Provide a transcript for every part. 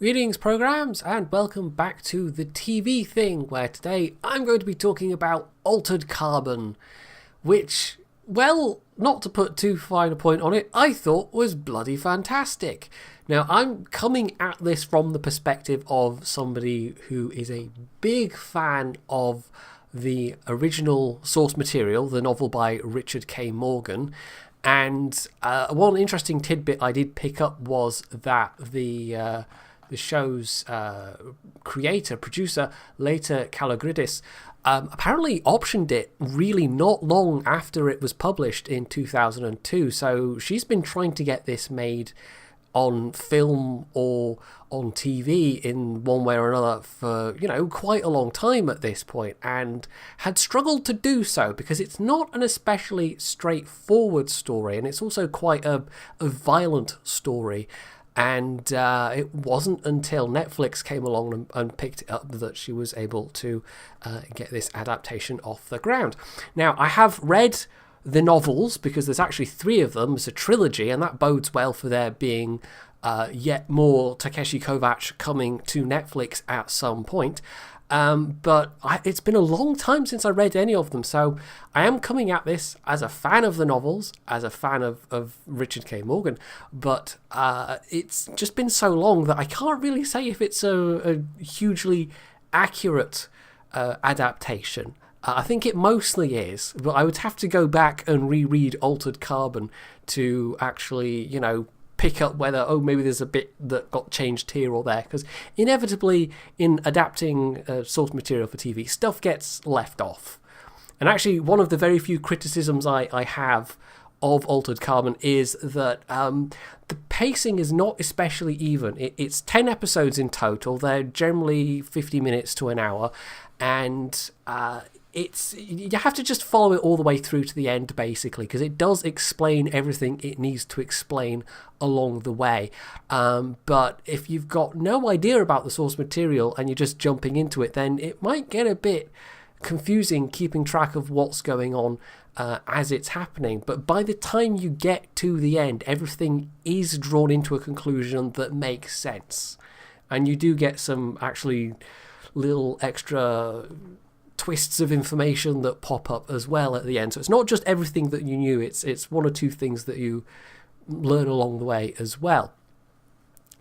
Greetings, programs, and welcome back to the TV thing, where today I'm going to be talking about Altered Carbon, which, well, not to put too fine a point on it, I thought was bloody fantastic. Now, I'm coming at this from the perspective of somebody who is a big fan of the original source material, the novel by Richard K. Morgan. And one interesting tidbit I did pick up was that the show's creator, producer, later Kalogridis, apparently optioned it really not long after it was published in 2002. So she's been trying to get this made on film or on TV in one way or another for, quite a long time at this point, and had struggled to do so because it's not an especially straightforward story, and it's also quite a violent story. And it wasn't until Netflix came along and picked it up that she was able to get this adaptation off the ground. Now, I have read the novels because there's actually 3 of them. It's a trilogy, and that bodes well for there being yet more Takeshi Kovacs coming to Netflix at some point. But it's been a long time since I read any of them, so I am coming at this as a fan of the novels, as a fan of Richard K. Morgan, but it's just been so long that I can't really say if it's a hugely accurate adaptation. I think it mostly is, but I would have to go back and reread Altered Carbon to actually, pick up whether, maybe there's a bit that got changed here or there, because inevitably in adapting source material for TV, stuff gets left off. And actually, one of the very few criticisms I have of Altered Carbon is that the pacing is not especially even. It's 10 episodes in total. They're generally 50 minutes to an hour, and you have to just follow it all the way through to the end, basically, because it does explain everything it needs to explain along the way. But if you've got no idea about the source material and you're just jumping into it, then it might get a bit confusing keeping track of what's going on as it's happening. But by the time you get to the end, everything is drawn into a conclusion that makes sense. And you do get some actually little extra twists of information that pop up as well at the end. So it's not just everything that you knew, it's 1 or 2 things that you learn along the way as well.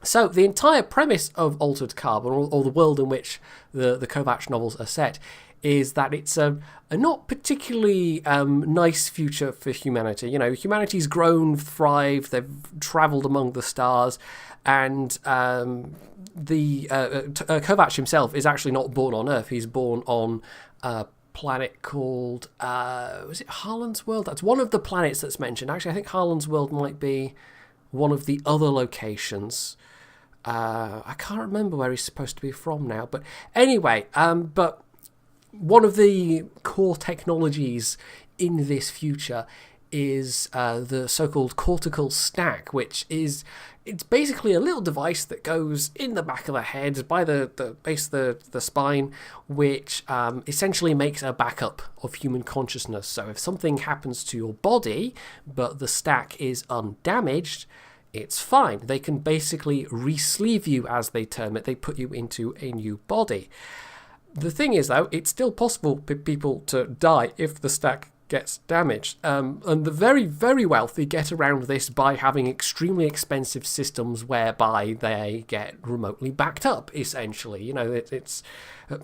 So the entire premise of Altered Carbon, or the world in which the Kovacs novels are set, is that it's a not particularly nice future for humanity. Humanity's grown, thrived, they've travelled among the stars, and the Kovacs himself is actually not born on Earth. He's born on a planet called was it Harlan's World? That's one of the planets that's mentioned. Actually, I think Harlan's World might be one of the other locations. I can't remember where he's supposed to be from now, but anyway, but one of the core technologies in this future is the so-called cortical stack, which it's basically a little device that goes in the back of the head by the base of the spine, which essentially makes a backup of human consciousness. So if something happens to your body, but the stack is undamaged, it's fine. They can basically re-sleeve you, as they term it. They put you into a new body. The thing is, though, it's still possible for people to die if the stack gets damaged. And the very, very wealthy get around this by having extremely expensive systems whereby they get remotely backed up, essentially. It's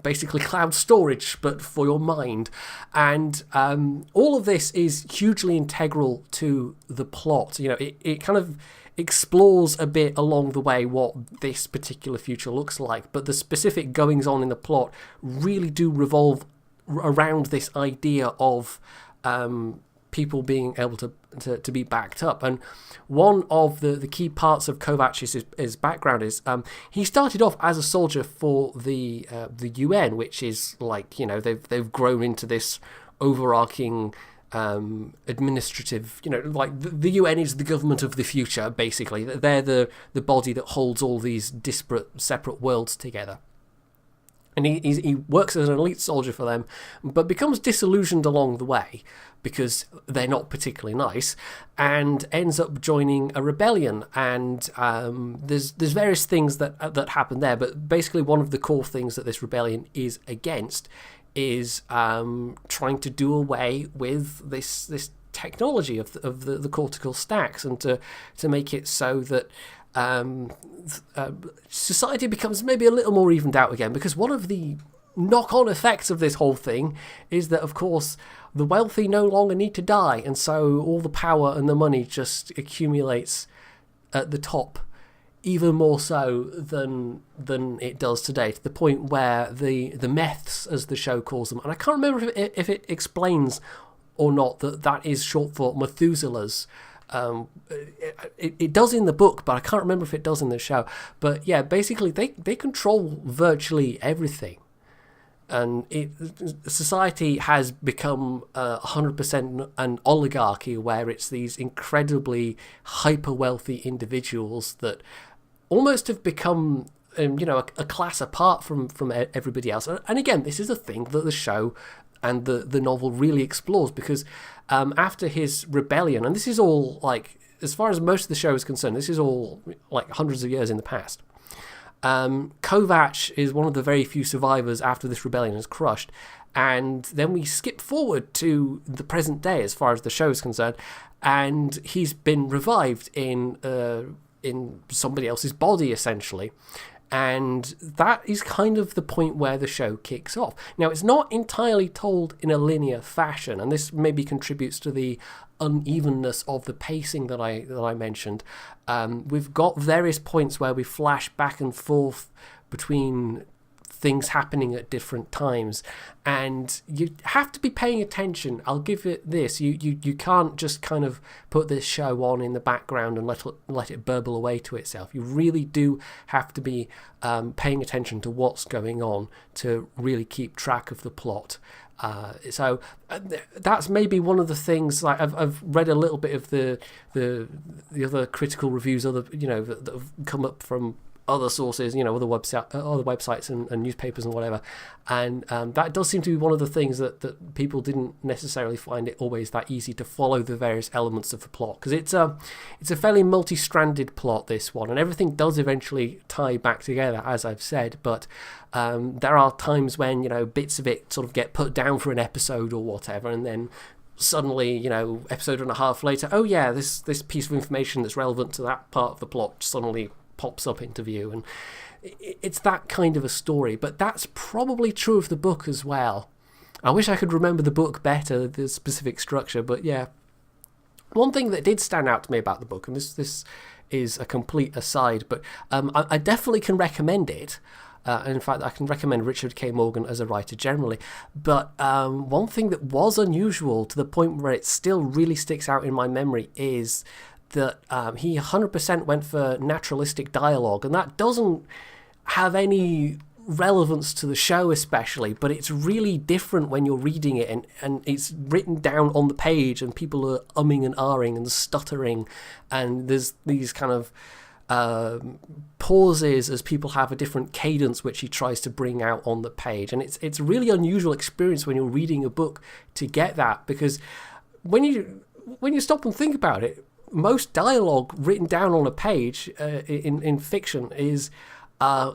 basically cloud storage, but for your mind. And all of this is hugely integral to the plot. It kind of explores a bit along the way what this particular future looks like, but the specific goings on in the plot really do revolve around this idea of people being able to be backed up. And one of the key parts of Kovacs' his background is he started off as a soldier for the UN, which is like, they've grown into this overarching administrative, like the UN is the government of the future, basically. They're the body that holds all these disparate, separate worlds together. And he works as an elite soldier for them, but becomes disillusioned along the way because they're not particularly nice, and ends up joining a rebellion. And there's various things that happen there, but basically one of the core things that this rebellion is against is trying to do away with this technology of the cortical stacks, and to make it so that society becomes maybe a little more evened out again, because one of the knock-on effects of this whole thing is that, of course, the wealthy no longer need to die, and so all the power and the money just accumulates at the top, even more so than it does today, to the point where the meths, as the show calls them, and I can't remember if it explains or not that is short for Methuselahs. It does in the book, but I can't remember if it does in the show. But yeah, basically they control virtually everything, and society has become 100% an oligarchy, where it's these incredibly hyper wealthy individuals that almost have become a class apart from everybody else. And again, this is a thing that the show and the novel really explores, because after his rebellion, and this is all, like, as far as most of the show is concerned, this is all like hundreds of years in the past. Kovac is one of the very few survivors after this rebellion is crushed, and then we skip forward to the present day as far as the show is concerned, and he's been revived in somebody else's body, essentially. And that is kind of the point where the show kicks off. Now, it's not entirely told in a linear fashion, and this maybe contributes to the unevenness of the pacing that I mentioned. We've got various points where we flash back and forth between things happening at different times, and you have to be paying attention. I'll give it this: you can't just kind of put this show on in the background and let it burble away to itself. You really do have to be paying attention to what's going on to really keep track of the plot. So that's maybe one of the things. Like I've read a little bit of the other critical reviews, that have come up from other sources, other websites and newspapers and whatever, and that does seem to be one of the things that people didn't necessarily find it always that easy to follow the various elements of the plot, because it's a fairly multi-stranded plot, this one, and everything does eventually tie back together, as I've said, but there are times when bits of it sort of get put down for an episode or whatever, and then suddenly, episode and a half later, oh yeah, this piece of information that's relevant to that part of the plot suddenly pops up into view, and it's that kind of a story. But that's probably true of the book as well. I wish I could remember the book better, the specific structure, but yeah. One thing that did stand out to me about the book, and this is a complete aside, but I definitely can recommend it. And in fact, I can recommend Richard K. Morgan as a writer generally. But one thing that was unusual, to the point where it still really sticks out in my memory, is that he 100% went for naturalistic dialogue, and that doesn't have any relevance to the show especially, but it's really different when you're reading it, and it's written down on the page, and people are umming and ahhing and stuttering, and there's these kind of pauses as people have a different cadence which he tries to bring out on the page, and it's a really unusual experience when you're reading a book to get that, because when you stop and think about it, most dialogue written down on a page in fiction is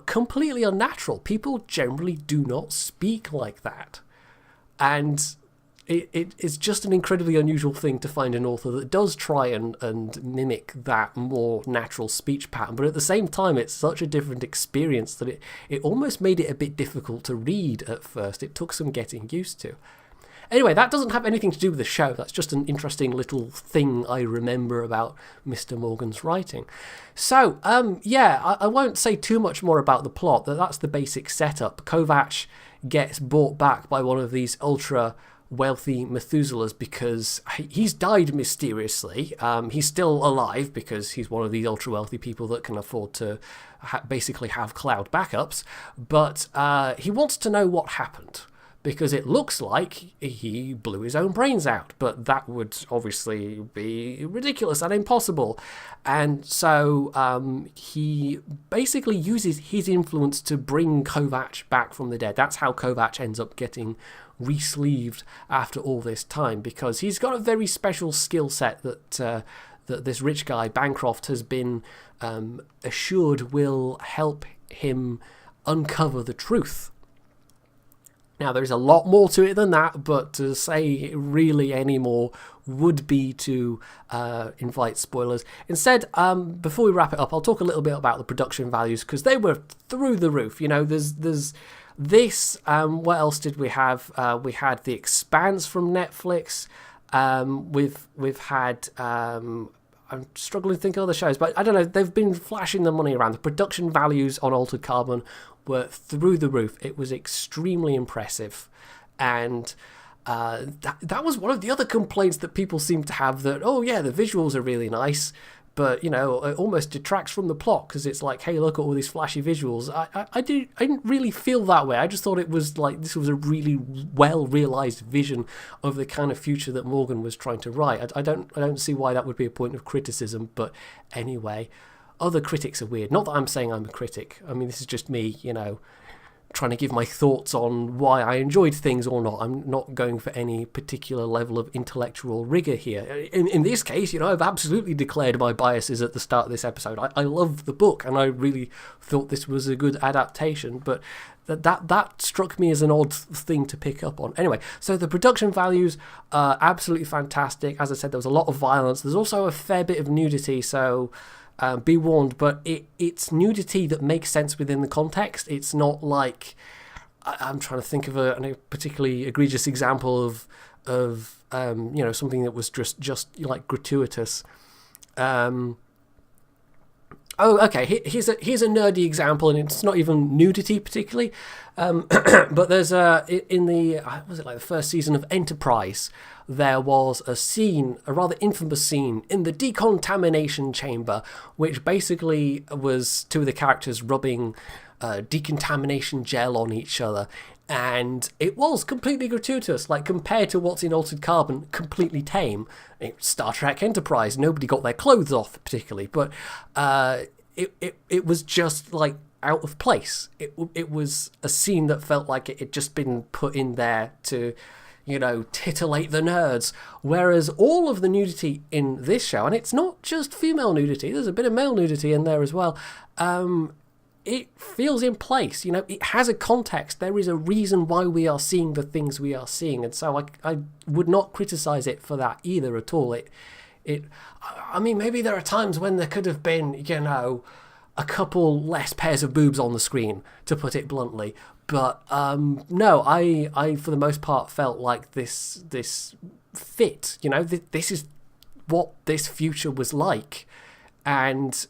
completely unnatural. People generally do not speak like that, and it's just an incredibly unusual thing to find an author that does try and mimic that more natural speech pattern, but at the same time it's such a different experience that it almost made it a bit difficult to read at first. It took some getting used to. Anyway, that doesn't have anything to do with the show. That's just an interesting little thing I remember about Mr. Morgan's writing. So, I won't say too much more about the plot. That's the basic setup. Kovac gets brought back by one of these ultra-wealthy Methuselahs because he's died mysteriously. He's still alive because he's one of these ultra-wealthy people that can afford to basically have cloud backups. But he wants to know what happened, because it looks like he blew his own brains out, but that would obviously be ridiculous and impossible. And so he basically uses his influence to bring Kovac back from the dead. That's how Kovac ends up getting re-sleeved after all this time, because he's got a very special skill set that this rich guy, Bancroft, has been assured will help him uncover the truth. Now, there's a lot more to it than that, but to say really any more would be to invite spoilers. Instead, before we wrap it up, I'll talk a little bit about the production values, because they were through the roof. You know, there's this. What else did we have? We had The Expanse from Netflix. We've had. I'm struggling to think of other shows, but I don't know. They've been flashing the money around. The production values on Altered Carbon were through the roof. It was extremely impressive, and that was one of the other complaints that people seem to have, that, oh yeah, the visuals are really nice, but, you know, it almost detracts from the plot, because it's like, hey, look at all these flashy visuals. I didn't really feel that way. I just thought it was like, this was a really well realized vision of the kind of future that Morgan was trying to write. I don't see why that would be a point of criticism, but anyway. Other critics are weird. Not that I'm saying I'm a critic. I mean, this is just me, you know, trying to give my thoughts on why I enjoyed things or not. I'm not going for any particular level of intellectual rigor here. In this case, you know, I've absolutely declared my biases at the start of this episode. I love the book, and I really thought this was a good adaptation, but that struck me as an odd thing to pick up on. Anyway, so the production values are absolutely fantastic. As I said, there was a lot of violence. There's also a fair bit of nudity, so be warned, but it's nudity that makes sense within the context. It's not like, I'm trying to think of a particularly egregious example of you know, something that was just like gratuitous. Oh, okay. Here's a nerdy example, and it's not even nudity particularly. But there's in the was it like the first season of Enterprise, there was a scene, a rather infamous scene in the decontamination chamber, which basically was two of the characters rubbing decontamination gel on each other. And it was completely gratuitous, like compared to what's in Altered Carbon, completely tame. Star Trek Enterprise, nobody got their clothes off particularly, but it was just like out of place. It was a scene that felt like it had just been put in there to, you know, titillate the nerds. Whereas all of the nudity in this show, and it's not just female nudity, there's a bit of male nudity in there as well, it feels in place. You know, it has a context. There is a reason why we are seeing the things we are seeing, and so I would not criticize it for that either at all. I mean, maybe there are times when there could have been, you know, a couple less pairs of boobs on the screen, to put it bluntly, but no, I for the most part felt like this fit. You know, this is what this future was like, and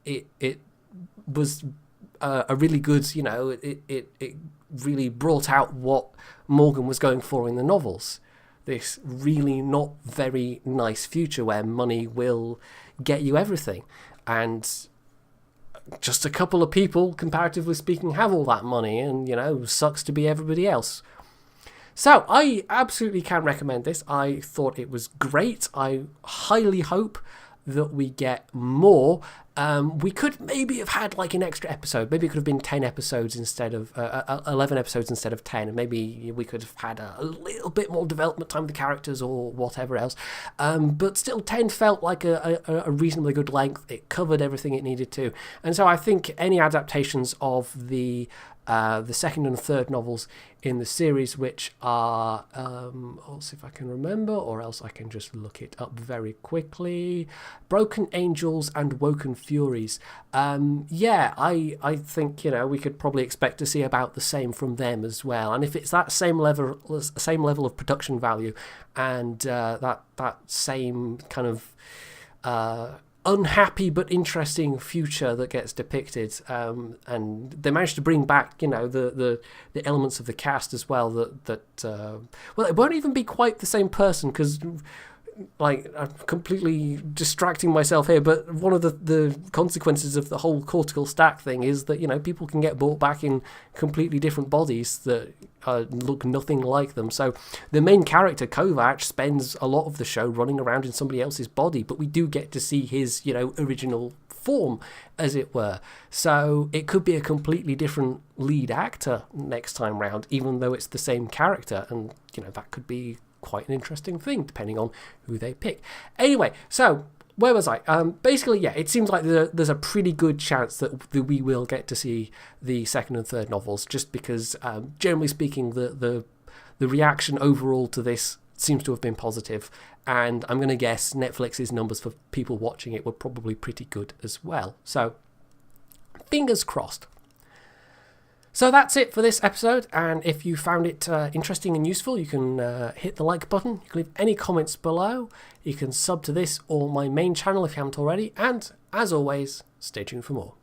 it was a really good, you know, it really brought out what Morgan was going for in the novels. This really not very nice future where money will get you everything, and just a couple of people, comparatively speaking, have all that money, and, you know, sucks to be everybody else. So I absolutely can recommend this. I thought it was great. I highly hope that we get more. We could maybe have had like an extra episode. Maybe it could have been 10 episodes instead of 11 episodes instead of 10, and maybe we could have had a little bit more development time with the characters or whatever else. But still, 10 felt like a reasonably good length. It covered everything it needed to, and so I think any adaptations of the second and third novels in the series, which are, I'll see if I can remember, or else I can just look it up very quickly. Broken Angels and Woken Furies. Yeah, I think, you know, we could probably expect to see about the same from them as well. And if it's that same level of production value, and that same kind of unhappy but interesting future that gets depicted, and they managed to bring back, you know, the elements of the cast as well, that well, it won't even be quite the same person, because like, I'm completely distracting myself here, but one of the consequences of the whole cortical stack thing is that, people can get brought back in completely different bodies that look nothing like them. So the main character, Kovac, spends a lot of the show running around in somebody else's body, but we do get to see his, original form, as it were. So it could be a completely different lead actor next time round, even though it's the same character, and, that could be quite an interesting thing depending on who they pick. Anyway, so where was I? Basically, yeah, it seems like there's a pretty good chance that we will get to see the second and third novels, just because, generally speaking, the reaction overall to this seems to have been positive, and I'm going to guess Netflix's numbers for people watching it were probably pretty good as well. So, fingers crossed. So that's it for this episode, and if you found it interesting and useful, you can hit the like button, you can leave any comments below, you can sub to this or my main channel if you haven't already, and as always, stay tuned for more.